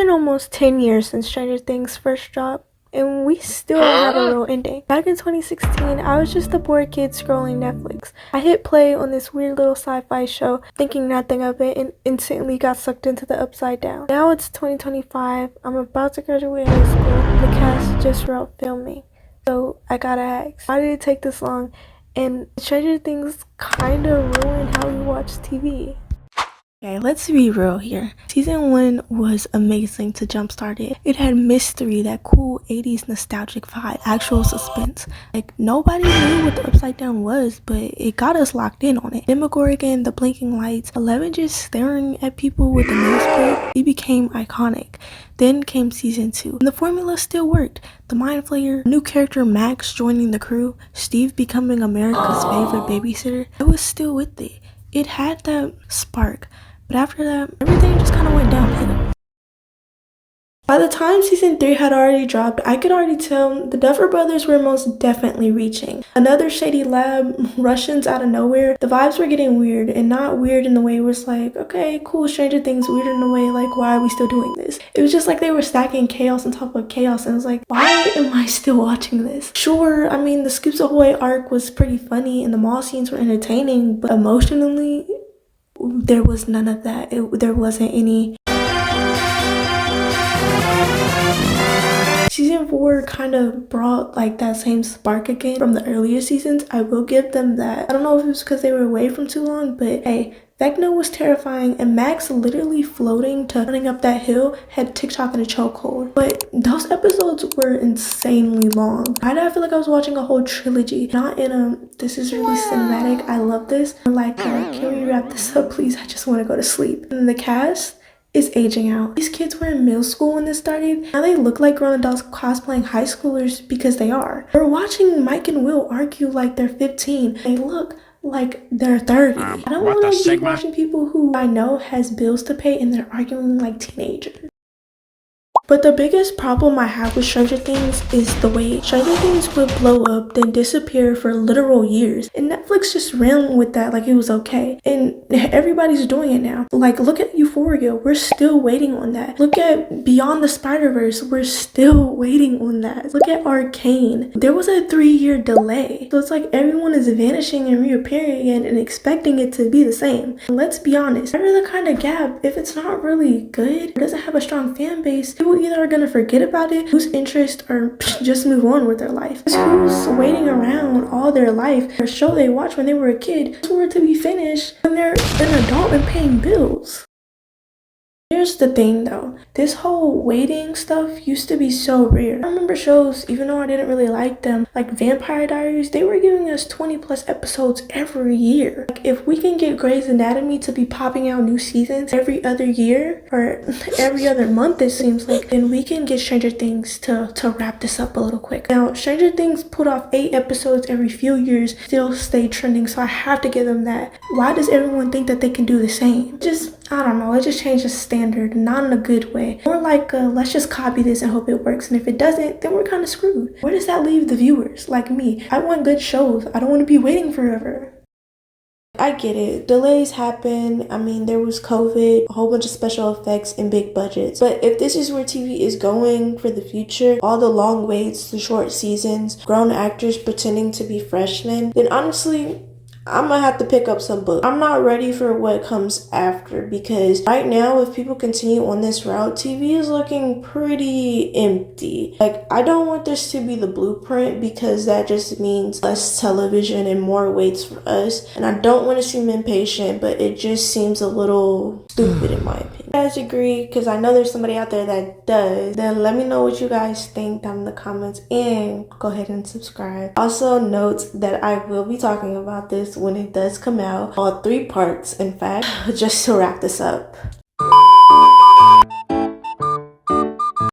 been almost 10 years since Stranger Things first dropped, and we still don't have a real ending. Back in 2016, I was just a bored kid scrolling Netflix. I hit play on this weird little sci-fi show, thinking nothing of it, and instantly got sucked into the Upside Down. Now it's 2025, I'm about to graduate high school, the cast just wrote filming. So I gotta ask, why did it take this long? And Stranger Things kinda ruined how we watch TV. Okay, let's be real here. Season 1 was amazing to jumpstart it. It had mystery, that cool 80s nostalgic vibe, actual suspense. Like, nobody knew what the Upside Down was, but it got us locked in on it. Demogorgon, the blinking lights, Eleven just staring at people with a nose plate, it became iconic. Then came season 2, and the formula still worked. The Mind Flayer, new character Max joining the crew, Steve becoming America's favorite babysitter. I was still with it. It had that spark. But after that, everything just kind of went downhill. By the time season 3 had already dropped, I could already tell the Duffer Brothers were most definitely reaching. Another shady lab, Russians out of nowhere. The vibes were getting weird, and not weird in the way where it's like, okay, cool, Stranger Things, weird in the way like, why are we still doing this? It was just like they were stacking chaos on top of chaos, and I was like, why am I still watching this? Sure, I mean, the Scoops Ahoy arc was pretty funny, and the mall scenes were entertaining, but emotionally, there was none of that. There wasn't any. Season 4 kind of brought like that same spark again from the earlier seasons. I will give them that. I don't know if it was because they were away from too long, but hey, Vecna was terrifying, and Max literally floating to running up that hill had TikTok in a chokehold. But those episodes were insanely long. I feel like I was watching a whole trilogy, not in a this is really cinematic, I love this. Like, can we wrap this up, please? I just want to go to sleep. And the cast is aging out. These kids were in middle school when this started. Now they look like grown adults cosplaying high schoolers because they are. We're watching Mike and Will argue like they're 15. They look like they're 30. I don't want to be watching people who I know has bills to pay and they're arguing like teenagers. But the biggest problem I have with Stranger Things is the way Stranger Things would blow up, then disappear for literal years. And Netflix just ran with that like it was okay. And everybody's doing it now. Like, look at Euphoria. We're still waiting on that. Look at Beyond the Spider-Verse. We're still waiting on that. Look at Arcane. There was a 3-year delay. So it's like everyone is vanishing and reappearing again and expecting it to be the same. And let's be honest. Every other kind of gap, if it's not really good or doesn't have a strong fan base, people either are gonna forget about it, lose interest, or just move on with their life. Who's waiting around all their life for a show they watched when they were a kid for it to be finished when they're an adult and paying bills? Here's the thing though, this whole waiting stuff used to be so rare. I remember shows, even though I didn't really like them, like Vampire Diaries, they were giving us 20 plus episodes every year. Like, if we can get Grey's Anatomy to be popping out new seasons every other year, or every other month it seems like, then we can get Stranger Things to wrap this up a little quick. Now, Stranger Things put off 8 episodes every few years, still stay trending, so I have to give them that. Why does everyone think that they can do the same? I don't know, it just changed the standard, not in a good way. More like, let's just copy this and hope it works, and if it doesn't, then we're kind of screwed. Where does that leave the viewers, like me? I want good shows, I don't want to be waiting forever. I get it, delays happen. I mean, there was COVID, a whole bunch of special effects and big budgets. But if this is where TV is going for the future, all the long waits, the short seasons, grown actors pretending to be freshmen, then honestly, I'm gonna have to pick up some books. I'm not ready for what comes after, because right now, if people continue on this route, TV is looking pretty empty. Like, I don't want this to be the blueprint, because that just means less television and more waits for us. And I don't want to seem impatient, but it just seems a little stupid in my opinion. If you guys agree, because I know there's somebody out there that does, then let me know what you guys think down in the comments, and go ahead and subscribe. Also note that I will be talking about this when it does come out, all 3 parts in fact, just to wrap this up.